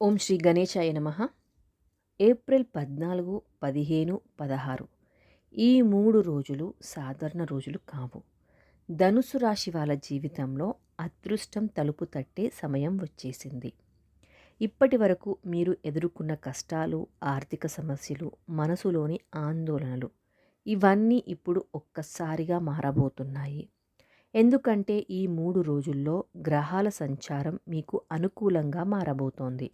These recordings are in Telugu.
ఓం శ్రీ గణేశాయ నమః. ఏప్రిల్ 14, 15, 16 ఈ 3 రోజులు సాధారణ రోజులు కావు. ధనుసు రాశి వాళ్ళ జీవితంలో అదృష్టం తలుపు తట్టే సమయం వచ్చేసింది. ఇప్పటి వరకు మీరు ఎదుర్కొన్న కష్టాలు, ఆర్థిక సమస్యలు, మనసులోని ఆందోళనలు ఇవన్నీ ఇప్పుడు ఒక్కసారిగా మారబోతున్నాయి. ఎందుకంటే ఈ 3 రోజుల్లో గ్రహాల సంచారం మీకు అనుకూలంగా మారబోతోంది.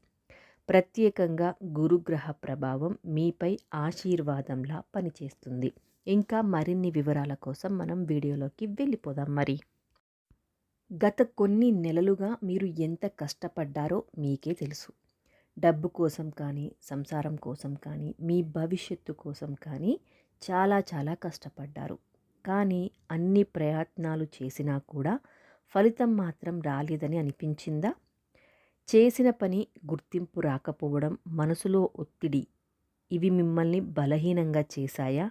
ప్రత్యేకంగా గురుగ్రహ ప్రభావం మీపై ఆశీర్వాదంలా పనిచేస్తుంది. ఇంకా మరిన్ని వివరాల కోసం మనం వీడియోలోకి వెళ్ళిపోదాం. గత కొన్ని నెలలుగా మీరు ఎంత కష్టపడ్డారో మీకే తెలుసు. డబ్బు కోసం కానీ, సంసారం కోసం కానీ, మీ భవిష్యత్తు కోసం కానీ చాలా కష్టపడ్డారు. కానీ అన్ని ప్రయత్నాలు చేసినా కూడా ఫలితం మాత్రం రాలేదని అనిపించిందా? చేసిన పని గుర్తింపు రాకపోవడం, మనసులో ఒత్తిడి ఇవి మిమ్మల్ని బలహీనంగా చేశాయా?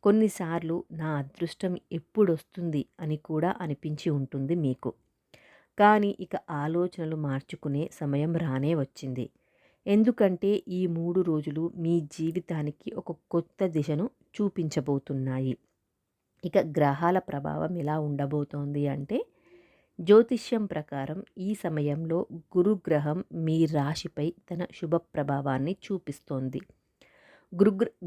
కొన్నిసార్లు నా అదృష్టం ఎప్పుడొస్తుంది అని కూడా అనిపించి ఉంటుంది మీకు. కానీ ఇక ఆలోచనలు మార్చుకునే సమయం రానే వచ్చింది. ఎందుకంటే ఈ 3 రోజులు మీ జీవితానికి ఒక కొత్త దిశను చూపించబోతున్నాయి. ఇక గ్రహాల ప్రభావం ఎలా ఉండబోతోంది అంటే, జ్యోతిష్యం ప్రకారం ఈ సమయంలో గురుగ్రహం మీ రాశిపై తన శుభ ప్రభావాన్ని చూపిస్తోంది.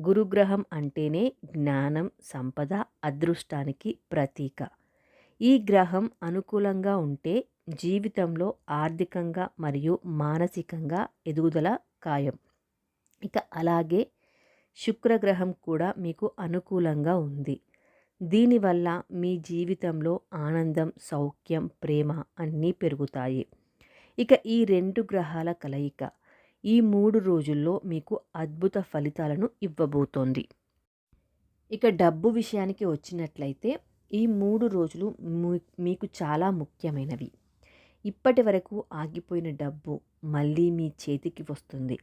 గురుగ్రహం అంటేనే జ్ఞానం, సంపద, అదృష్టానికి ప్రతీక. ఈ గ్రహం అనుకూలంగా ఉంటే జీవితంలో ఆర్థికంగా మరియు మానసికంగా ఎదుగుదల ఖాయం. ఇక అలాగే శుక్రగ్రహం కూడా మీకు అనుకూలంగా ఉంది. దీనివల్ల మీ జీవితంలో ఆనందం, సౌఖ్యం, ప్రేమ అన్నీ పెరుగుతాయి. ఇక ఈ 2 గ్రహాల కలయిక ఈ 3 రోజుల్లో మీకు అద్భుత ఫలితాలను ఇవ్వబోతోంది. ఇక డబ్బు విషయానికి వచ్చినట్లయితే ఈ 3 రోజులు మీకు చాలా ముఖ్యమైనవి. ఇప్పటి వరకు ఆగిపోయిన డబ్బు మళ్ళీ మీ చేతికి వస్తుంది.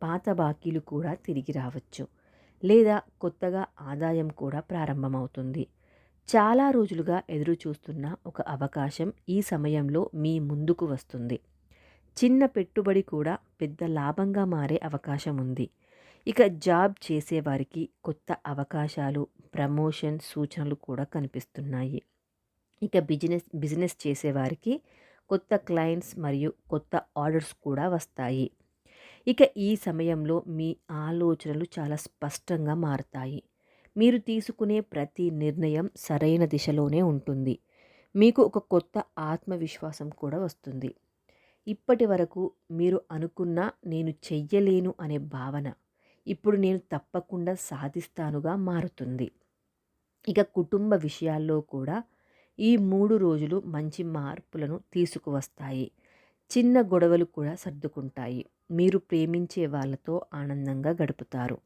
పాత బాకీలు కూడా తిరిగి రావచ్చు. లేదా కొత్తగా ఆదాయం కూడా ప్రారంభమవుతుంది. చాలా రోజులుగా ఎదురు చూస్తున్న ఒక అవకాశం ఈ సమయంలో మీ ముందుకు వస్తుంది. చిన్న పెట్టుబడి కూడా పెద్ద లాభంగా మారే అవకాశం ఉంది. ఇక జాబ్ చేసేవారికి కొత్త అవకాశాలు, ప్రమోషన్ సూచనలు కూడా కనిపిస్తున్నాయి. ఇక బిజినెస్ చేసేవారికి కొత్త క్లయింట్స్ మరియు కొత్త ఆర్డర్స్ కూడా వస్తాయి. ఇక ఈ సమయంలో మీ ఆలోచనలు చాలా స్పష్టంగా మారతాయి. మీరు తీసుకునే ప్రతి నిర్ణయం సరైన దిశలోనే ఉంటుంది. మీకు ఒక కొత్త ఆత్మవిశ్వాసం కూడా వస్తుంది. ఇప్పటి వరకు మీరు అనుకున్న నేను చెయ్యలేను అనే భావన ఇప్పుడు నేను తప్పకుండా సాధిస్తానుగా మారుతుంది. ఇక కుటుంబ విషయాల్లో కూడా ఈ 3 రోజులు మంచి మార్పులను తీసుకువస్తాయి. చిన్న గొడవలు కూడా సర్దుకుంటాయి. మీరు ప్రేమించే వాళ్ళతో ఆనందంగా గడుపుతారు.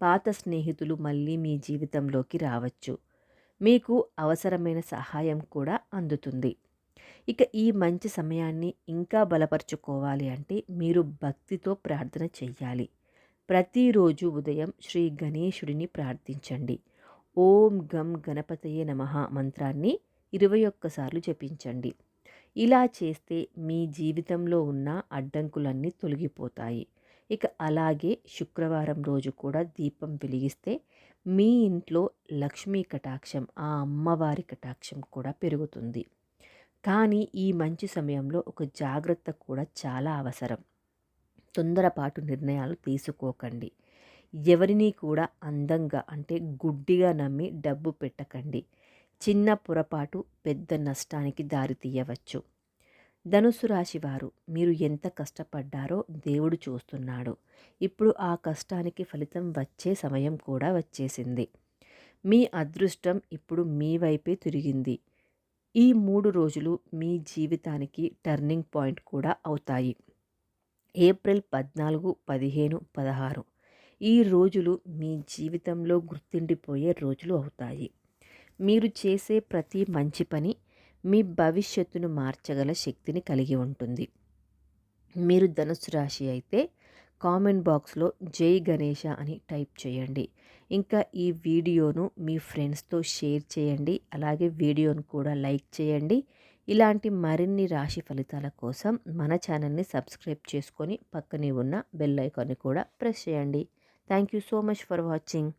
పాత స్నేహితులు మళ్ళీ మీ జీవితంలోకి రావచ్చు. మీకు అవసరమైన సహాయం కూడా అందుతుంది. ఇక ఈ మంచి సమయాన్ని ఇంకా బలపరుచుకోవాలి అంటే మీరు భక్తితో ప్రార్థన చెయ్యాలి. ప్రతిరోజు ఉదయం శ్రీ గణేశుడిని ప్రార్థించండి. ఓం గం గణపతయే నమః మంత్రాన్ని 21 సార్లు జపించండి. ఇలా చేస్తే మీ జీవితంలో ఉన్న అడ్డంకులన్నీ తొలగిపోతాయి. ఇక అలాగే శుక్రవారం రోజు కూడా దీపం వెలిగిస్తే మీ ఇంట్లో లక్ష్మీ కటాక్షం, ఆ అమ్మవారి కటాక్షం కూడా పెరుగుతుంది. కానీ ఈ మంచి సమయంలో ఒక జాగ్రత్త కూడా చాలా అవసరం. తొందరపాటు నిర్ణయాలు తీసుకోకండి. ఎవరిని కూడా అందంగా అంటే గుడ్డిగా నమ్మి డబ్బు పెట్టకండి. చిన్న పొరపాటు పెద్ద నష్టానికి దారితీయవచ్చు. ధనుసు రాశి వారు, మీరు ఎంత కష్టపడ్డారో దేవుడు చూస్తున్నాడు. ఇప్పుడు ఆ కష్టానికి ఫలితం వచ్చే సమయం కూడా వచ్చేసింది. మీ అదృష్టం ఇప్పుడు మీ వైపే తిరిగింది. ఈ 3 రోజులు మీ జీవితానికి టర్నింగ్ పాయింట్ కూడా అవుతాయి. ఏప్రిల్ 14, 15, 16 ఈ రోజులు మీ జీవితంలో గుర్తుండిపోయే రోజులు అవుతాయి. మీరు చేసే ప్రతి మంచి పని మీ భవిష్యత్తును మార్చగల శక్తిని కలిగి ఉంటుంది. మీరు ధనుసు రాశి అయితే కామెంట్ బాక్స్లో జై గణేష అని టైప్ చేయండి. ఇంకా ఈ వీడియోను మీ ఫ్రెండ్స్తో షేర్ చేయండి. అలాగే వీడియోను కూడా లైక్ చేయండి. ఇలాంటి మరిన్ని రాశి ఫలితాల కోసం మన ఛానల్ని సబ్స్క్రైబ్ చేసుకొని పక్కనే ఉన్న బెల్ ఐకాన్ని కూడా ప్రెస్ చేయండి. Thank you so much for watching.